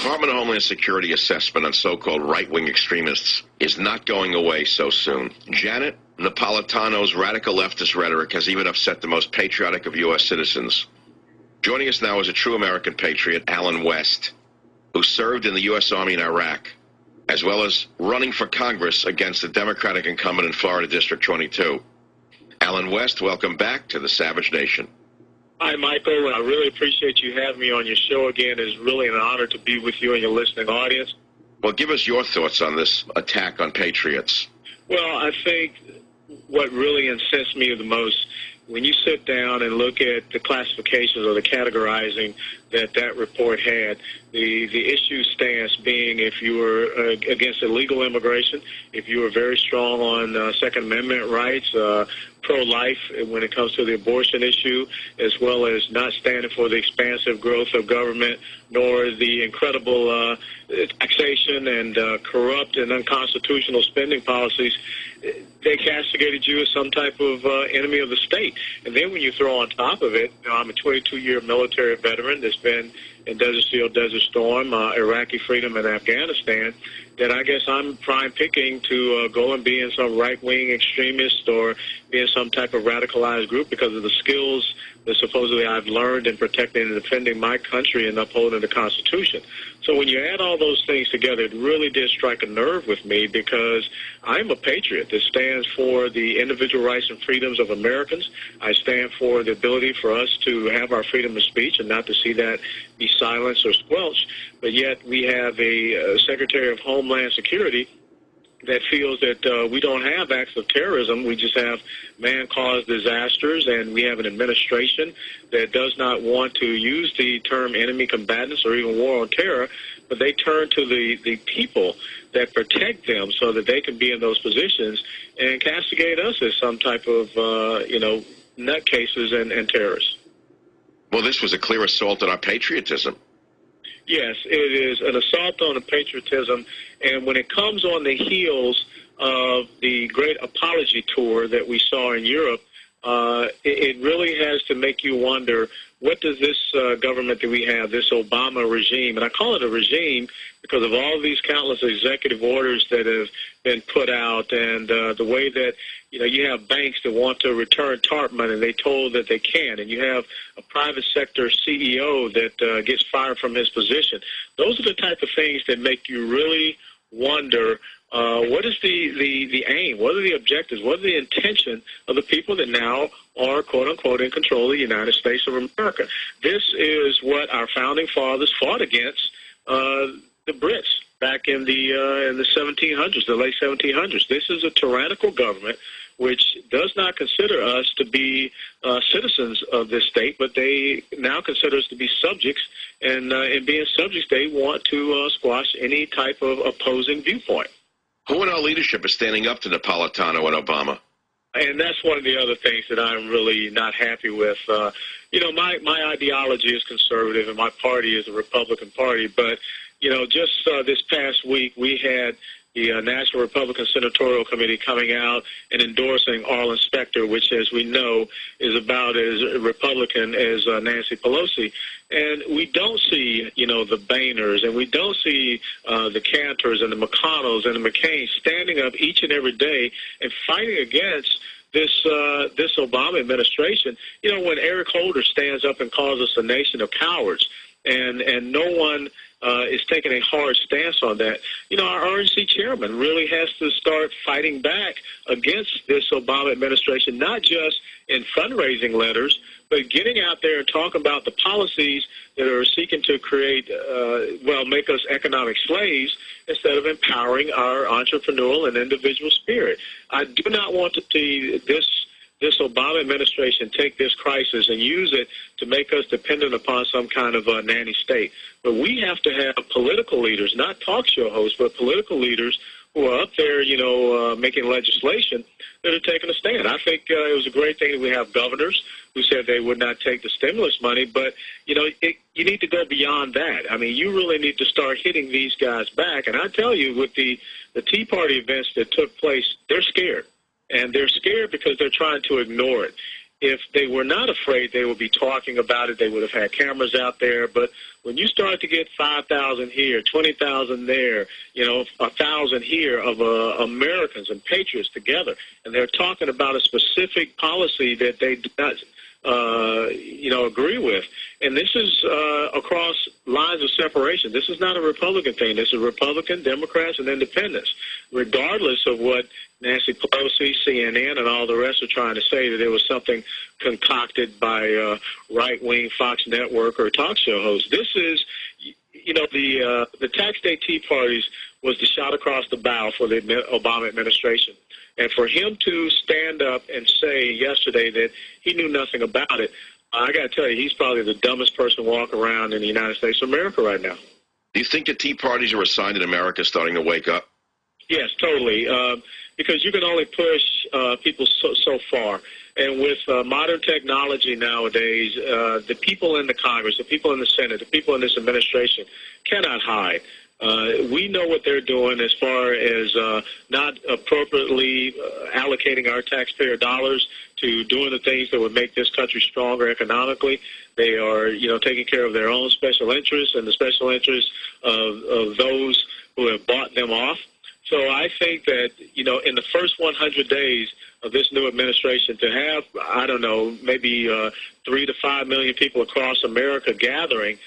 Department of Homeland Security assessment on so-called right-wing extremists is not going away so soon. Janet Napolitano's radical leftist rhetoric has even upset the most patriotic of U.S. citizens. Joining us now is a true American patriot, Allen West, who served in the U.S. Army in Iraq, as well as running for Congress against the Democratic incumbent in Florida District 22. Allen West, welcome back to the Savage Nation. Hi, Michael. I really appreciate you having me on your show again. It's really an honor to be with you and your listening audience. Well, give us your thoughts on this attack on patriots. Well, I think what really incensed me the most, when you sit down and look at the classifications or the categorizing that report had, the issue stance being if you were against illegal immigration, if you were very strong on Second Amendment rights, pro-life when it comes to the abortion issue, as well as not standing for the expansive growth of government, nor the incredible taxation and corrupt and unconstitutional spending policies. They castigated you as some type of enemy of the state. And then when you throw on top of it, I'm a 22-year military veteran that's been in Desert Shield, Desert Storm, Iraqi Freedom, and Afghanistan, that I guess I'm prime picking to go and be in some right-wing extremist or be in some type of radicalized group because of the skills that supposedly I've learned in protecting and defending my country and upholding the Constitution. So when you add all those things together, it really did strike a nerve with me because I'm a patriot that stands for the individual rights and freedoms of Americans. I stand for the ability for us to have our freedom of speech and not to see that be silenced or squelched. But yet we have a Secretary of Homeland Security that feels that we don't have acts of terrorism. We just have man-caused disasters, and we have an administration that does not want to use the term enemy combatants or even war on terror, but they turn to the people that protect them so that they can be in those positions and castigate us as some type of, nutcases and terrorists. Well, this was a clear assault on our patriotism. Yes, it is an assault on the patriotism, and when it comes on the heels of the great apology tour that we saw in Europe, it really has to make you wonder, what does this government that we have, this Obama regime, and I call it a regime because of all these countless executive orders that have been put out and the way that, you have banks that want to return TARP money and they told that they can, and you have a private sector CEO that gets fired from his position. Those are the type of things that make you really wonder, what is the aim? What are the objectives? What are the intention of the people that now are, quote unquote, in control of the United States of America? This is what our founding fathers fought against the Brits back in the 1700s, the late 1700s. This is a tyrannical government which does not consider us to be citizens of this state, but they now consider us to be subjects, and in being subjects, they want to squash any type of opposing viewpoint. Who in our leadership is standing up to Napolitano and Obama? And that's one of the other things that I'm really not happy with. My ideology is conservative, and my party is the Republican Party, but, just this past week, we had the National Republican Senatorial Committee coming out and endorsing Arlen Specter, which, as we know, is about as Republican as Nancy Pelosi. And we don't see, the Boehners, and we don't see the Cantors and the McConnells and the McCains standing up each and every day and fighting against this Obama administration. When Eric Holder stands up and calls us a nation of cowards, and no one is taking a hard stance on that. Our RNC chairman really has to start fighting back against this Obama administration, not just in fundraising letters, but getting out there and talking about the policies that are seeking to create, make us economic slaves instead of empowering our entrepreneurial and individual spirit. I do not want to see this Obama administration take this crisis and use it to make us dependent upon some kind of a nanny state. But we have to have political leaders, not talk show hosts, but political leaders who are up there, making legislation that are taking a stand. I think it was a great thing that we have governors who said they would not take the stimulus money, but, you need to go beyond that. I mean, you really need to start hitting these guys back. And I tell you, with the Tea Party events that took place, they're scared. And they're scared because they're trying to ignore it. if they were not afraid, they would be talking about it. They would have had cameras out there. But when you start to get 5,000 here, 20,000 there, 1,000 here of Americans and patriots together, and they're talking about a specific policy that they do not agree with. And this is across lines of separation. This is not a Republican thing. This is Republican, Democrats, and Independents, regardless of what Nancy Pelosi, CNN, and all the rest are trying to say, that there was something concocted by right-wing Fox Network or talk show hosts. This is, the tax day Tea Parties was the shot across the bow for the Obama administration. And for him to stand up and say yesterday that he knew nothing about it, I got to tell you, he's probably the dumbest person walking around in the United States of America right now. Do you think the Tea Parties are a sign that America is starting to wake up? Yes, totally, because you can only push people so far. And with modern technology nowadays, the people in the Congress, the people in the Senate, the people in this administration cannot hide. We know what they're doing as far as not appropriately allocating our taxpayer dollars to doing the things that would make this country stronger economically. They are, taking care of their own special interests and the special interests of those who have bought them off. So I think that, in the first 100 days of this new administration, to have, maybe 3 to 5 million people across America gathering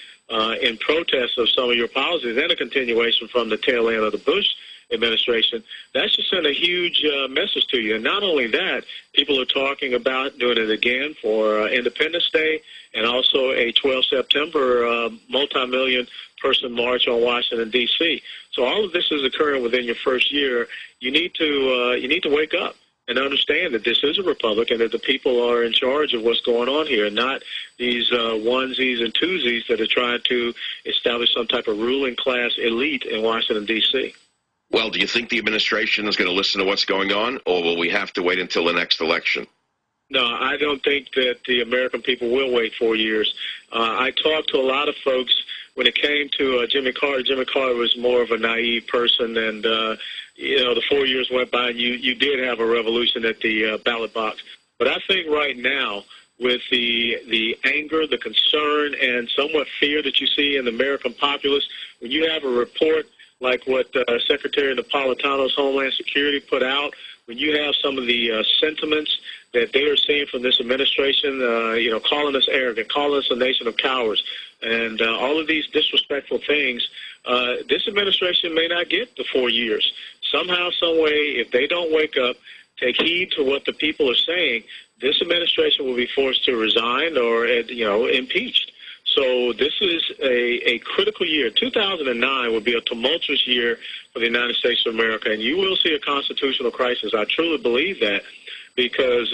in protest of some of your policies, and a continuation from the tail end of the Bush administration, that should send a huge message to you. And not only that, people are talking about doing it again for Independence Day and also a 12 September multi-million person march on Washington, D.C. So all of this is occurring within your first year. You need to wake up and understand that this is a republic and that the people are in charge of what's going on here, not these onesies and twosies that are trying to establish some type of ruling class elite in Washington, D.C. Well, do you think the administration is going to listen to what's going on, or will we have to wait until the next election? No, I don't think that the American people will wait 4 years. I talked to a lot of folks when it came to Jimmy Carter. Jimmy Carter was more of a naive person, and the 4 years went by, and you did have a revolution at the ballot box. But I think right now, with the anger, the concern, and somewhat fear that you see in the American populace, when you have a report like what Secretary Napolitano's Homeland Security put out, when you have some of the sentiments that they are seeing from this administration, calling us arrogant, calling us a nation of cowards, and all of these disrespectful things, this administration may not get the 4 years. Somehow, some way, if they don't wake up, take heed to what the people are saying, this administration will be forced to resign or, impeached. So this is a critical year. 2009 will be a tumultuous year for the United States of America, and you will see a constitutional crisis. I truly believe that, because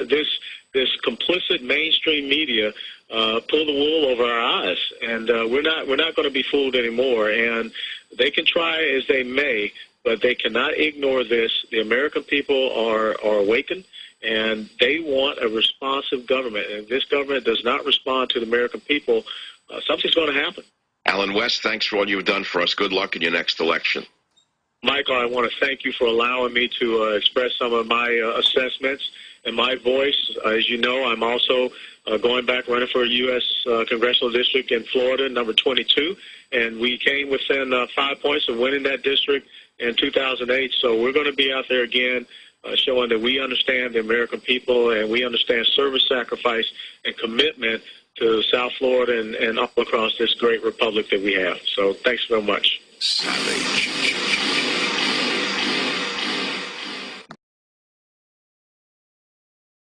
this complicit mainstream media pull the wool over our eyes, and we're not going to be fooled anymore. And they can try as they may, but they cannot ignore this. The American people are awakened, and they want a responsive government. And if this government does not respond to the American people, something's going to happen. Allen West, thanks for all you've done for us. Good luck in your next election. Michael, I want to thank you for allowing me to express some of my assessments and my voice. As you know, I'm also going back running for a U.S. congressional district in Florida, number 22, and we came within 5 points of winning that district in 2008. So we're going to be out there again, showing that we understand the American people and we understand service, sacrifice, and commitment to South Florida and all across this great republic that we have. So thanks so much. Savage.